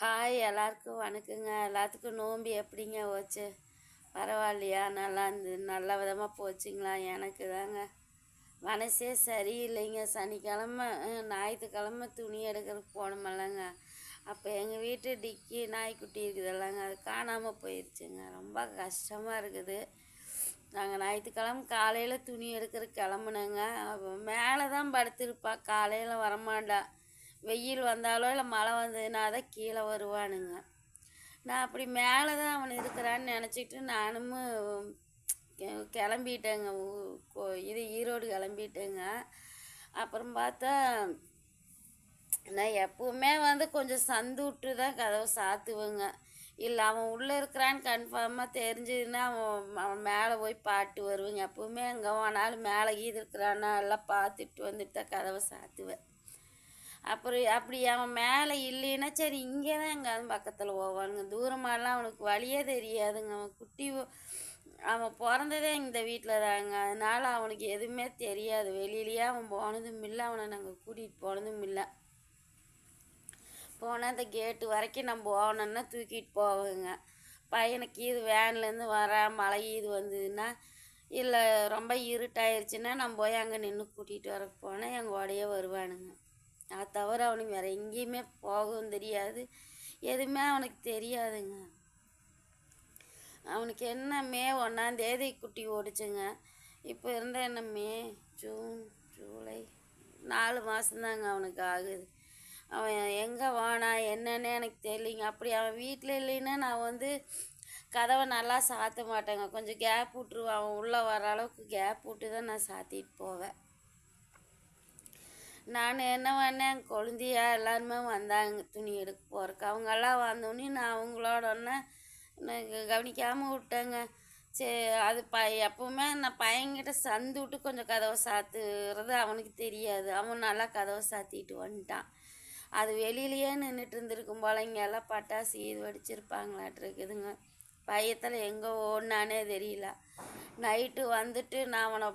Hi, எல்லாருக்கும் வணக்கங்க. எல்லாத்துக்கும் நோம்பி எப்படிங்க போச்சு? பரவாயில்லையா? நல்லா இருந்து நல்ல விதமாக போச்சுங்களா? எனக்கு தாங்க மனசே சரியில்லைங்க. சனிக்கிழமை ஞாயிற்றுக்கிழமை துணி எடுக்கிறதுக்கு போனோமில்லங்க. அப்போ எங்கள் வீட்டு டிக்கி நாய்க்குட்டி இருக்குதுல்லங்க, அது காணாமல் போயிடுச்சுங்க. ரொம்ப கஷ்டமாக இருக்குது. நாங்கள் ஞாயிற்றுக்கிழமை காலையில் துணி எடுக்கிறதுக்கு கிளம்புனேங்க. மேலே தான் படுத்திருப்பா, காலையில் வரமாட்டா. வெயில் வந்தாலோ இல்லை மழை வந்ததுன்னா தான் கீழே வருவானுங்க. நான் அப்படி மேலே தான் அவன் இருக்கிறான்னு நினச்சிட்டு நானும் கிளம்பிட்டேங்க. ஈரோடு கிளம்பிட்டேங்க. அப்புறம் பார்த்தா நான் எப்பவுமே கொஞ்சம் சந்து விட்டு தான் கதவை சாத்துவேங்க. இல்லை அவன் உள்ளே இருக்கிறான்னு கன்ஃபார்மாக தெரிஞ்சதுன்னா அவன் மேலே போய் பாட்டு வருவேங்க. எப்பவுமே எங்கே போனாலும் மேலே கீது இருக்கிறான்னா எல்லாம் பார்த்துட்டு வந்துட்டு தான் கதவை சாத்துவேன். அப்புறம் அப்படி அவன் மேலே இல்லைன்னா சரி இங்கே தான் எங்கேயாவது பக்கத்தில் போவானுங்க. தூரமாகலாம் அவனுக்கு வழியே தெரியாதுங்க. அவன் பிறந்ததே இந்த வீட்டில் தாங்க. அதனால் அவனுக்கு எதுவுமே தெரியாது. வெளியிலேயே அவன் போனதும் இல்லை, அவனை நாங்கள் கூட்டிகிட்டு போனதும் இல்லை. போனால் அந்த கேட்டு வரைக்கும் நம்ம போகணுன்னா தூக்கிட்டு போவேங்க. பையனுக்கு இது வேன்லேருந்து வர மழை இது வந்ததுன்னா இல்லை ரொம்ப இருட்டாயிருச்சுன்னா நம்ம போய் அங்கே நின்று கூட்டிகிட்டு வர போனால் எங்கள் கூடயே வருவானுங்க. அதை தவிர அவனுக்கு வேறு எங்கேயுமே போகவும் தெரியாது, எதுவுமே அவனுக்கு தெரியாதுங்க. அவனுக்கு என்ன மே 1 குட்டி ஓடிச்சுங்க. இப்போ இருந்தால் என்ன ஜூன் ஜூலை 4 மாதம்தாங்க அவனுக்கு ஆகுது. அவன் எங்கே வானா என்னன்னு எனக்கு தெரியலிங்க. அப்படி அவன் வீட்டில் இல்லைன்னா நான் கதவை நல்லா சாத்த மாட்டேங்க. கொஞ்சம் கேப் விட்டுருவான். அவன் உள்ளே வர அளவுக்கு கேப் விட்டு தான் நான் சாத்திட்டு போவேன். நான் என்ன பண்ணேன், கொழுந்தியா எல்லாருமே வந்தாங்க துணி எடுக்க போகிறக்கு. அவங்கெல்லாம் வந்தோடனே நான் அவங்களோட ஒன்று கவனிக்காமல் விட்டேங்க. சரி அது எப்பவுமே நான் பையன்கிட்ட சந்து விட்டு கொஞ்சம் கதவை சாத்துறது அவனுக்கு தெரியாது. அவன் நல்லா கதவை சாத்திட்டு வந்துட்டான். அது வெளியிலையே நின்றுட்டு இருந்திருக்கும் போல. இங்கே எல்லாம் பட்டாசு இது வெடிச்சிருப்பாங்களாட்டு இருக்குதுங்க. பையத்தில் எங்கே ஓடினானே தெரியல. நைட்டு வந்துட்டு நான் அவனை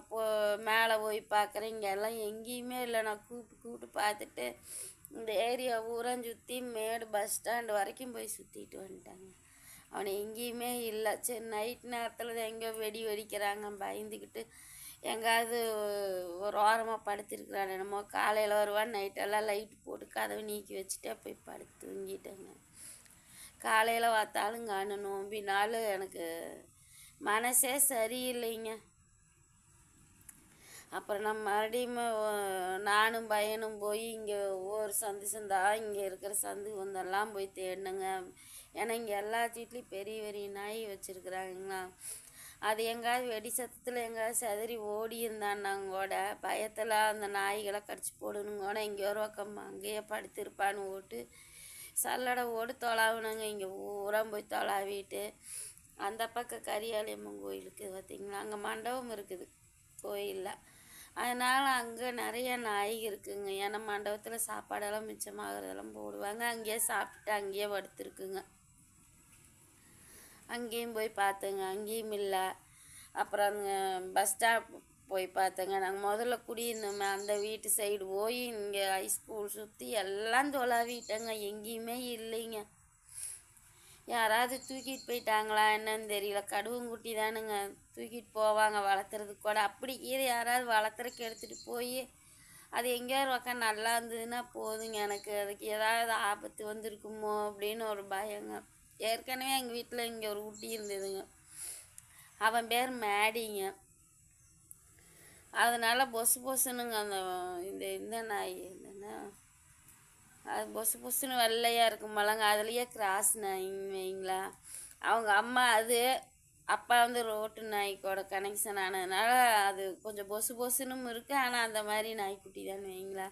மேலே போய் பார்க்குறேன். இங்கே எல்லாம் எங்கேயுமே இல்லை. நான் கூப்பிட்டு பார்த்துட்டு இந்த ஏரியா ஊரம் சுற்றி மேடு பஸ் ஸ்டாண்டு வரைக்கும் போய் சுற்றிட்டு வந்துட்டாங்க. அவனை எங்கேயுமே இல்லை. சரி நைட் நேரத்தில் எங்கேயோ வெடிக்கிறாங்க பயந்துக்கிட்டு எங்காவது ஒரு ஓரமாக படுத்திருக்கிறான் என்னமோ. காலையில் வருவான், நைட்டெல்லாம் லைட்டு போட்டு கதவை நீக்கி வச்சுட்டே போய் படுத்து தூங்கிட்டேங்க. காலையில் பார்த்தாலும் காணும். நோம்பினால எனக்கு மனசே சரியில்லைங்க. அப்புறம் நம்ம மறுபடியும் நானும் பையனும் போய் இங்கே ஒவ்வொரு சந்தா இங்கே இருக்கிற சந்து வந்தெல்லாம் போய் தேடினுங்க. ஏன்னா இங்கே எல்லா வீட்லேயும் பெரிய பெரிய நாய் வச்சுருக்குறாங்களா. அது எங்காவது வெடி சத்தத்தில் எங்கேயாவது செதறி ஓடி இருந்தான்னாங்கூட பயத்தில் அந்த நாய்களை கடிச்சு போடணுங்கூட இங்கே ஒரு பக்கம் அங்கேயே படுத்திருப்பான்னு ஓட்டு சல்லடை ஓடு தொலாவுனாங்க. இங்கே ஊரா போய் தொலாவிட்டு அந்த பக்கம் கரியாளியம்மன் கோயிலுக்கு பார்த்திங்களா, அங்கே மண்டபம் இருக்குது கோயிலில். அதனால் அங்கே நிறைய நாய் இருக்குங்க. ஏன்னா மண்டபத்தில் சாப்பாடெல்லாம் மிச்சமாகறதெல்லாம் போடுவாங்க. அங்கேயே சாப்பிட்டுட்டு அங்கேயே படுத்துருக்குங்க. அங்கேயும் போய் பார்த்தேங்க, அங்கேயும் இல்லை. அப்புறம் அங்கே பஸ் ஸ்டாப் போய் பார்த்தேங்க. நாங்கள் முதல்ல குடியிருந்தோமே அந்த வீட்டு சைடு போய் இங்கே ஹைஸ்கூல் சுற்றி எல்லாம் தொலாவிட்டேங்க. எங்கேயுமே இல்லைங்க. யாராவது தூக்கிட்டு போயிட்டாங்களா என்னன்னு தெரியல. கடுவங்குட்டி தானுங்க தூக்கிட்டு போவாங்க வளர்த்துறதுக்கு கூட. அப்படி கீழே யாராவது வளர்த்துறக்கு எடுத்துகிட்டு போய் அது எங்கேயாவது உக்காந்து நல்லா இருந்ததுன்னா போதுங்க. எனக்கு அதுக்கு ஏதாவது ஆபத்து வந்திருக்குமோ அப்படின்னு ஒரு பயங்க. ஏற்கனவே எங்கள் வீட்டில் இங்கே ஒரு குட்டி இருந்ததுங்க. அவன் பேர் மேடிங்க. அதனால் பொசுனுங்க அந்த இந்த நாய் என்னென்னா அது பொசுன்னு வெள்ளையாக இருக்கும் மலங்க. அதுலேயே கிராஸ் நாய்ங்க வைங்களா. அவங்க அம்மா அது அப்பா ரோட்டு நாய்க்கோட கனெக்ஷன் ஆனதுனால அது கொஞ்சம் பொசுன்னும் இருக்குது. ஆனால் அந்த மாதிரி நாய்க்குட்டி தான் வைங்களா.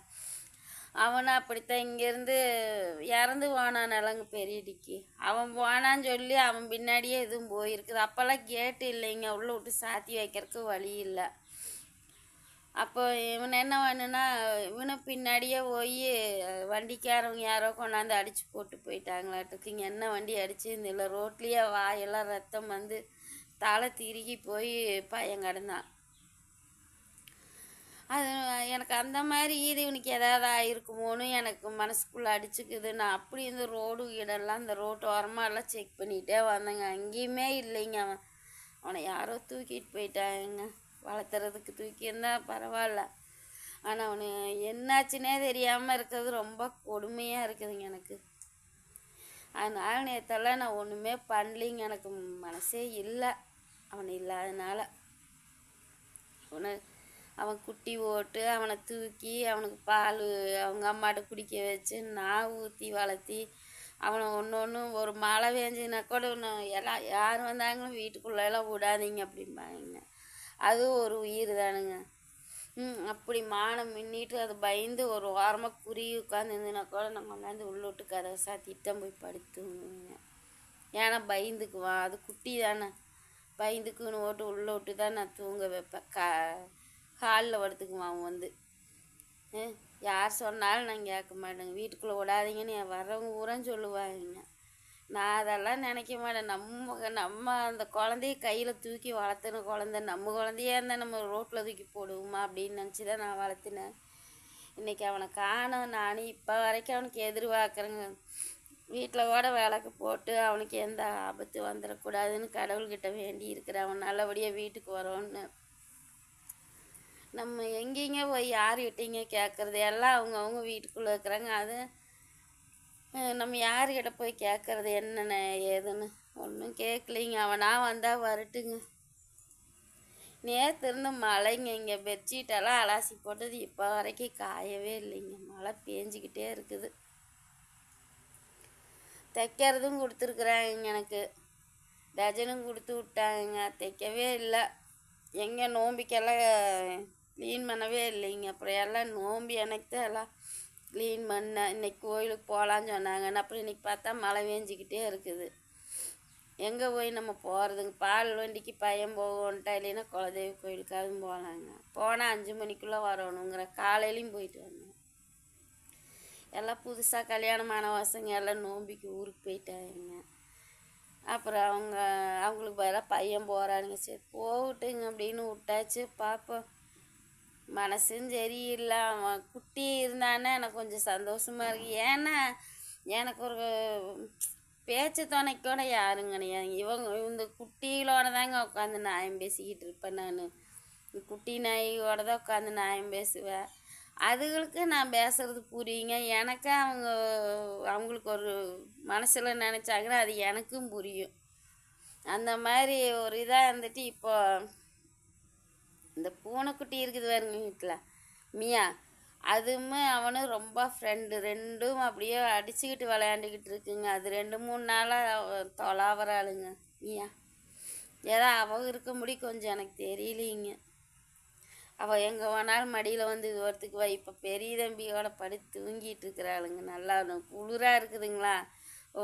அவனை அப்படித்தான் இங்கேருந்து இறந்து போனான் நிலங்க பெரியடிக்கு. அவன் போனான்னு சொல்லி அவன் பின்னாடியே எதுவும் போயிருக்குது. அப்போல்லாம் கேட்டு இல்லைங்க, உள்ளே விட்டு சாத்தி வைக்கிறதுக்கு வழி இல்லை. அப்போ இவன் என்ன பண்ணுனா இவனை பின்னாடியே போய் வண்டிக்காரவங்க யாரோ கொண்டாந்து அடித்து போட்டு போயிட்டாங்களாட்டுக்கு. இங்கே என்ன வண்டி அடிச்சு இல்லை ரோட்லேயே வாயெல்லாம் ரத்தம் தலை திருகி போய் பையன் கிடந்தான். அது எனக்கு அந்த மாதிரி இது இவனுக்கு ஏதாவது ஆயிருக்குமோன்னு எனக்கு மனசுக்குள்ளே அடிச்சுக்குது. நான் அப்படி இந்த ரோடு வீடெல்லாம் இந்த ரோட்டு ஓரமாலாம் செக் பண்ணிகிட்டே வந்தேங்க. அங்கேயுமே இல்லைங்க. அவனை யாரோ தூக்கிட்டு போயிட்டாங்க. வளர்த்துறதுக்கு தூக்கியிருந்தா பரவாயில்ல. ஆனால் அவனு என்னாச்சுன்னே தெரியாமல் இருக்கிறது ரொம்ப கொடுமையாக இருக்குதுங்க எனக்கு. அதனால் நேற்றெல்லாம் நான் ஒன்றுமே பண்ணலிங்க. எனக்கு மனசே இல்லை அவன் இல்லாதனால. அவன் குட்டி போட்டு அவனை தூக்கி அவனுக்கு பால் அவங்க அம்மாட்ட குடிக்க வச்சு நான் ஊற்றி வளர்த்தி அவனை ஒன்று ஒன்று ஒரு மழை பெஞ்சினா கூட ஒன்று எல்லாம் யார் வந்தாங்களும் வீட்டுக்குள்ளெல்லாம் விடாதீங்க அப்படிம்பாங்க. அதுவும் ஒரு உயிர் தானுங்க. அப்படி மானம் மின்னிட்டு அது பயந்து ஒரு வாரமாக குறுகி உட்காந்துருந்துனா கூட நம்ம கொண்டாந்து உள்ள விட்டு கதவை சாத்திட்டு தான் போய் படுத்துங்க. ஏன்னா பயந்துக்குவான். அது குட்டி தானே, பயந்துக்குன்னு ஓட்டு உள்ள விட்டு தான் நான் தூங்க வைப்பேன். காலில் படுத்துக்குவான் அவன் வந்து. யார் சொன்னாலும் நான் கேட்க மாட்டேங்க. வீட்டுக்குள்ளே விடாதீங்கன்னு வர்றவங்க ஊரம் சொல்லுவாங்க. நான் அதெல்லாம் நினைக்க மாட்டேன். நம்ம அந்த குழந்தைய கையில் தூக்கி வளர்த்துன குழந்தை நம்ம குழந்தையா இருந்தால் நம்ம ரோட்டில் தூக்கி போடுவோமா அப்படின்னு நினச்சி தான் நான் வளர்த்தினேன். இன்றைக்கி அவனை காணோம். நானும் இப்போ வரைக்கும் அவனுக்கு எதிர்பார்க்குறேங்க. வீட்டில் கூட விளக்கு போட்டு அவனுக்கு எந்த ஆபத்து வந்துடக்கூடாதுன்னு கடவுள்கிட்ட வேண்டி இருக்கிறேன். அவன் நல்லபடியாக வீட்டுக்கு வரோன்னு. நம்ம எங்கேங்க போய் யார்கிட்டீங்க கேட்குறது? எல்லாம் அவங்க வீட்டுக்குள்ளே இருக்கிறாங்க. அது நம்ம யார்கிட்ட போய் கேட்குறது என்னென்ன ஏதுன்னு? ஒன்றும் கேட்கலிங்க. அவனா வந்தால் வரட்டுங்க. நேற்று இருந்து மழைங்க. இங்கே பெட்ஷீட்டெல்லாம் அலாசி போட்டது இப்போ வரைக்கும் காயவே இல்லைங்க. மழை பேஞ்சிக்கிட்டே இருக்குது. தைக்கிறதும் கொடுத்துருக்குறாங்க எனக்கு. டஜனும் கொடுத்து விட்டாங்க. தைக்கவே இல்லை. எங்கே நோம்பிக்கெல்லாம் க்ளீன் பண்ணவே இல்லைங்க. அப்புறம் எல்லாம் நோம்பி எனக்கு தான் எல்லாம் க்ளீன் பண்ணேன். இன்றைக்கி கோயிலுக்கு போகலான்னு சொன்னாங்க. அப்புறம் இன்றைக்கி பார்த்தா மழை வேஞ்சிக்கிட்டே இருக்குது. எங்கே போய் நம்ம போகிறதுங்க? பால் வண்டிக்கு பையன் போகணுன்ட்டா, இல்லைன்னா குலதெய்வ கோயிலுக்காவது போகலாங்க. போனால் 5 மணிக்குள்ளே வரணுங்கிற. காலையிலையும் போயிட்டு வந்தேன். எல்லாம் புதுசாக கல்யாணமான பசங்க எல்லாம் நோம்பிக்கு ஊருக்கு போயிட்டாங்க. அப்புறம் அவங்களுக்கு பதிலாக பையன் போகிறானுங்க. சரி போகட்டுங்க அப்படின்னு விட்டாச்சு. பார்ப்போம். மனசும் சரியில்லை. அவன் குட்டி இருந்தானே எனக்கு கொஞ்சம் சந்தோஷமாக இருக்குது. ஏன்னா எனக்கு ஒரு பேச்சு துணைக்கூட யாரும் கிடையாது. இந்த குட்டிகளோட தாங்க உட்காந்து நியாயம் பேசிக்கிட்டு இருப்பேன். நான் குட்டி நாயோட தான் உட்காந்து நியாயம் பேசுவேன். அதுகளுக்கு நான் பேசுகிறது புரியுங்க. எனக்கு அவங்களுக்கு ஒரு மனசில் நினச்சாங்கன்னா அது எனக்கும் புரியும். அந்த மாதிரி ஒரு இதாக இருந்துட்டு இப்போ இந்த பூனைக்குட்டி இருக்குது பாருங்க வீட்டில், மியா. அதுவுமே அவனும் ரொம்ப ஃப்ரெண்டு. ரெண்டும் அப்படியே அடிச்சுக்கிட்டு விளையாண்டுக்கிட்டு இருக்குங்க. அது 2-3 நாளாக தொலாவறாளுங்க மியா. ஏதோ அவள் இருக்க முடி கொஞ்சம் எனக்கு தெரியலிங்க. அவள் எங்கே வேணாலும் மடியில் வந்து இது வரத்துக்கு இப்போ பெரிய தம்பியோட படுத்து தூங்கிட்டு இருக்கிறாளுங்க. நல்லா குளிராக இருக்குதுங்களா.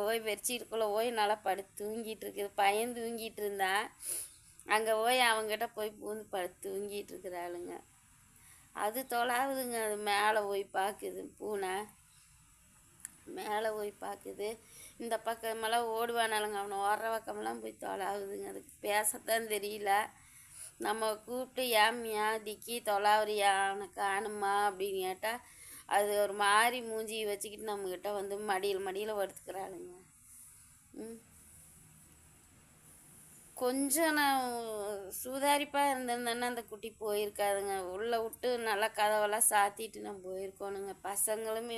போய் பெட்ஷீட்டுக்குள்ளே போய் நல்லா படுத்து தூங்கிட்டு இருக்குது. பையன் தூங்கிட்டு இருந்தான். அங்கே போய் அவங்ககிட்ட போய் பூந்து படுத்து தூங்கிட்டு இருக்கிறாளுங்க. அது தொலாவுதுங்க. அது மேலே போய் பார்க்குது. பூனை மேலே போய் பார்க்குது. இந்த பக்கமெல்லாம் ஓடுவானாலுங்க. அவனை ஓடுற பக்கமெல்லாம் போய் தொலாவுதுங்க. அதுக்கு பேசத்தான் தெரியல. நம்ம கூப்பிட்டு ஏம்யா திக்கி தொலாவரியா அவனை காணுமா அப்படின்னு கேட்டால் அது ஒரு மாதிரி மூஞ்சி வச்சுக்கிட்டு நம்மக்கிட்ட வந்து மடியில் படுத்துக்கிறாளுங்க. கொஞ்சம் நான் சூதாரிப்பாக இருந்திருந்தேன்னா அந்த குட்டி போயிருக்காதுங்க. உள்ளே விட்டு நல்லா கதவெல்லாம் சாத்திட்டு நான் போயிருக்கோனுங்க. பசங்களுமே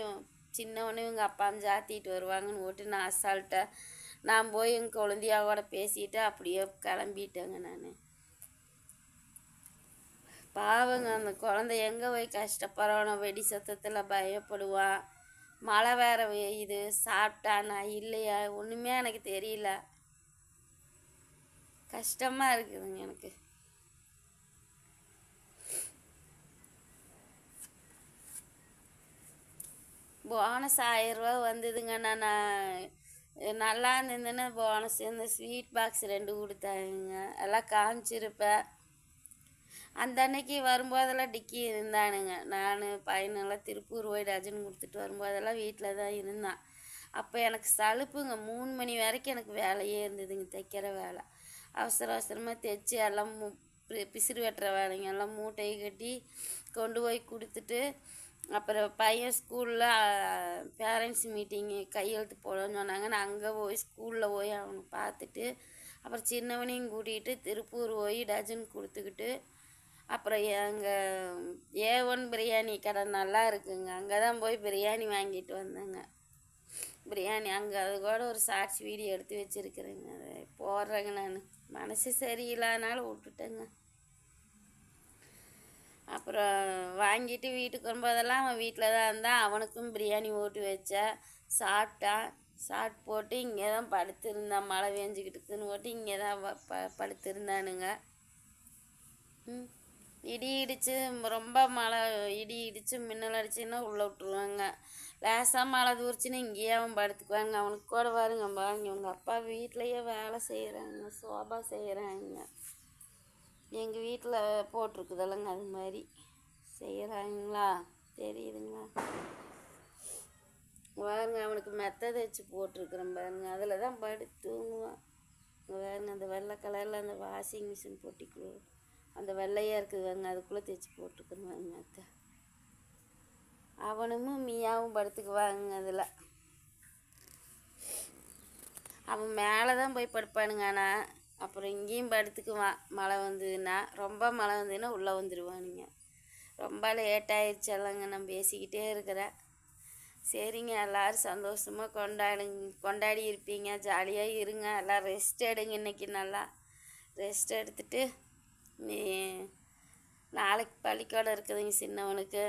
சின்னவனே இவங்க அப்பாவும் சாத்திட்டு வருவாங்கன்னு ஓட்டு நான் அசால்ட்டாக நான் போய் எங்கள் குழந்தையாவோட பேசிட்டு அப்படியே கிளம்பிட்டேங்க. நான் பாவங்க அந்த குழந்தை எங்கே போய் கஷ்டப்படுறானோ. வெடி சத்தத்தில் பயப்படுவான். மழை வேற பெய்யுது. சாப்பிட்டானா இல்லையா ஒன்றுமே எனக்கு தெரியல. கஷ்டமாக இருக்குதுங்க எனக்கு. போனஸ் 1000 ரூபா வந்ததுங்க. நான் நல்லா இருந்ததுன்னு போனஸ் இந்த ஸ்வீட் பாக்ஸ் 2 கொடுத்தாங்க. எல்லாம் காமிச்சிருப்பேன். அந்த அன்னைக்கு வரும்போதெல்லாம் டிக்கி இருந்தானுங்க. நான் பையனெல்லாம் திருப்பூர் போய் டஜன் கொடுத்துட்டு வரும்போதெல்லாம் வீட்டில் தான் இருந்தான். அப்போ எனக்கு சலுப்புங்க. 3 மணி வரைக்கும் எனக்கு வேலையே இருந்ததுங்க. தைக்கிற வேலை அவசரமாக தைச்சி எல்லாம் பிசிறு வெட்டுற வேலைங்க எல்லாம் மூட்டையை கட்டி கொண்டு போய் கொடுத்துட்டு அப்புறம் பையன் ஸ்கூலில் பேரண்ட்ஸ் மீட்டிங்கு கையெழுத்து போடணும்னு சொன்னாங்க. நான் அங்கே போய் ஸ்கூலில் போய் அவனை பார்த்துட்டு அப்புறம் சின்னவனையும் கூட்டிகிட்டு திருப்பூர் போய் டஜன் கொடுத்துக்கிட்டு அப்புறம் எங்கள் A1 பிரியாணி கடை நல்லா இருக்குங்க, அங்கே தான் போய் பிரியாணி வாங்கிட்டு வந்தேங்க. பிரியாணி அங்கே அது கூட ஒரு ஷார்ட்ஸ் வீடியோ எடுத்து வச்சுருக்குறேங்க, அதை போடுறேங்க. நான் மனசு சரியில்லாதனால விட்டுட்டேங்க. அப்புறம் வாங்கிட்டு வீட்டுக்கு வரும்போதெல்லாம் அவன் வீட்டில் தான் இருந்தான். அவனுக்கும் பிரியாணி ஓட்டி வச்சேன், சாப்பிட்டான். சாப்பிட்டு போட்டு இங்கே தான் படுத்திருந்தான், மழை பெஞ்சிக்கிட்டு இருக்குன்னு போட்டு இங்கே தான் படுத்திருந்தானுங்க. இடி இடித்து ரொம்ப மழை இடி இடித்து மின்னல் அடிச்சுன்னா உள்ளே விட்ருவாங்க. லேசாக மழை தூரிச்சுன்னா இங்கேயே அவன் படுத்துக்குவாங்க. அவனுக்கு கூட பாருங்க உங்கள் அப்பா வீட்லேயே வேலை செய்கிறாங்க, சோபா செய்கிறாங்க. எங்கள் வீட்டில் போட்டிருக்குதல்லங்க அது மாதிரி செய்கிறாங்களா தெரியுதுங்களா? பாருங்க அவனுக்கு மெத்தை தைச்சி போட்டிருக்குறேன் பாருங்க, அதில் தான் படுத்து தூங்குவான். பாருங்க அந்த வெள்ளை கலரில் அந்த வாஷிங் மிஷின் போட்டிக்குள்ள அந்த வெள்ளையாக இருக்குதுங்க, அதுக்குள்ளே தைச்சி போட்டிருக்குறேன் மெத்தை. அவனும் மீயாவும் படுத்துக்குவாங்க அதில். அவன் மேலே தான் போய் படுப்பானுங்க. ஆனால் அப்புறம் இங்கேயும் படுத்துக்குவான். மழை வந்ததுன்னா, ரொம்ப மழை வந்ததுன்னா உள்ளே வந்துடுவானுங்க. ரொம்ப லேட் ஆயிடுச்சல்லங்க, நான் பேசிக்கிட்டே இருக்கிறேன். சரிங்க, எல்லோரும் சந்தோஷமாக கொண்டாடி இருப்பீங்க, ஜாலியாக இருங்க. எல்லாம் ரெஸ்ட் எடுங்க, இன்றைக்கி நல்லா ரெஸ்ட் எடுத்துட்டு நீ நாளைக்கு பள்ளிக்கூடம் இருக்குதுங்க சின்னவனுக்கு.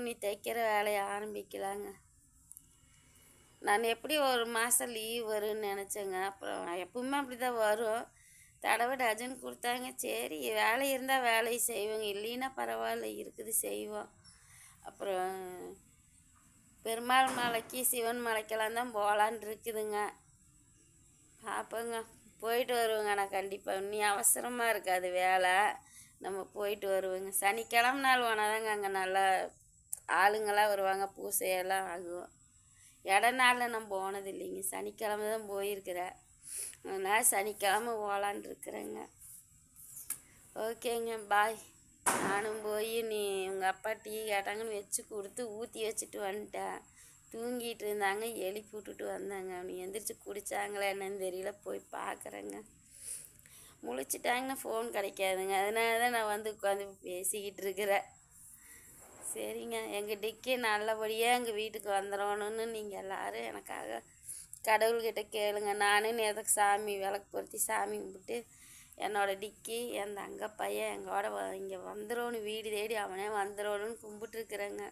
நீ தைக்கிற வேலையை ஆரம்பிக்கலாங்க. நான் எப்படி ஒரு மாதம் லீவ் வரும்னு நினச்சேங்க. அப்புறம் எப்பவுமே அப்படி தான் வரும். தடவை டஜன் கொடுத்தாங்க, சரி வேலை இருந்தால் வேலையை செய்வோங்க, இல்லைன்னா பரவாயில்ல இருக்குது செய்வோம். அப்புறம் பெருமாள் மலைக்கு சிவன் மலைக்கெல்லாம் தான் போகலான் இருக்குதுங்க. பார்ப்போங்க, போயிட்டு வருவோங்க. நான் கண்டிப்பாக நீ அவசரமாக இருக்காது வேலை, நம்ம போயிட்டு வருவோங்க. சனிக்கிழமை நாள் போனாதாங்க அங்கே நல்லா ஆளுங்களாம் வருவாங்க, பூசையெல்லாம் ஆகும். நாளில் நான் போனது இல்லைங்க, சனிக்கிழமை தான் போயிருக்கிறேன். அதனால் சனிக்கிழமை போகலான் இருக்கிறேங்க. ஓகேங்க, பாய். நானும் போய் உங்கள் அப்பா டீ கேட்டாங்கன்னு வச்சு கொடுத்து ஊற்றி வச்சுட்டு வந்துட்டேன். தூங்கிட்டு இருந்தாங்க, எழுப்பி விட்டுட்டு வந்தாங்க. அவனு எந்திரிச்சு குடித்தாங்களா என்னன்னு தெரியல, போய் பார்க்குறேங்க. முழிச்சிட்டாங்கன்னா ஃபோன் கிடைக்காதுங்க, அதனால தான் நான் வந்து உட்காந்து பேசிக்கிட்டு இருக்கிறேன். சரிங்க, எங்கள் டிக்கி நல்லபடியாக எங்கள் வீட்டுக்கு வந்துடணுன்னு நீங்கள் எல்லோரும் எனக்காக கடவுள்கிட்ட கேளுங்க. நானும் எதுக்கு சாமி விளக்கு பொருத்தி சாமி கும்பிட்டு என்னோடய டிக்கி என் தங்க பையன் எங்களோட இங்கே வந்துடணும், வீடு தேடி அவனே வந்துடணும்னு கும்பிட்டுருக்குறேங்க.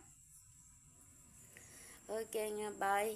ஓகேங்க, பாய்.